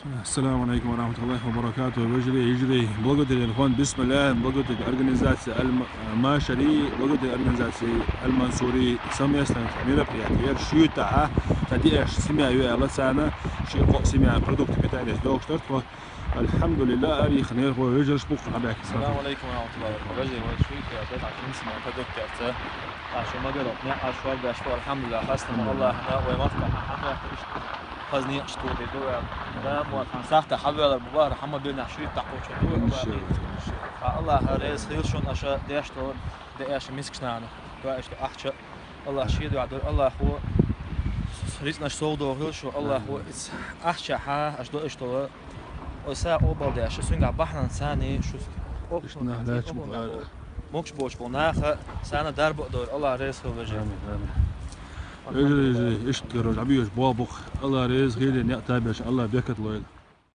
بسم الله. السلام عليكم ورحمة الله وبركاته. يجري благодаря الإخوان بسم الله благодаря организации Аль-Машари, благодаря организации Аль-Мансури совместно мероприятие шьюта тадиэш семья الله سنة شيء семья продукты питания دوغشترت والحمد لله أري خنير هو يجرش بكرة بعك. السلام عليكم ورحمة الله وبركاته. شيء كذا عشان اسمه продукты عشان ما قالوا نع عشوار بأشوار الحمد لله خاصة الله هنا ومفتح حنا خزني أشتوي دوا ده موافق ساعة حبيب المبارك محمد بن عشرين تقول شو الله هريس خيرشون أشياء ديشتون ديش مسكنانه وايش أحشى الله شيد وعدل الله هو ريتنا شودو خيرشو الله هو أحشى ها أشدو أشتوى وسا أوبال ديش سونغ بحنا ثاني شو موكش بوش بوناخ سنة درب دور الله ريس هو بجي يجري اشتغل عبيش بابخ الله ريز غير نقطع باش الله بيكت لويل.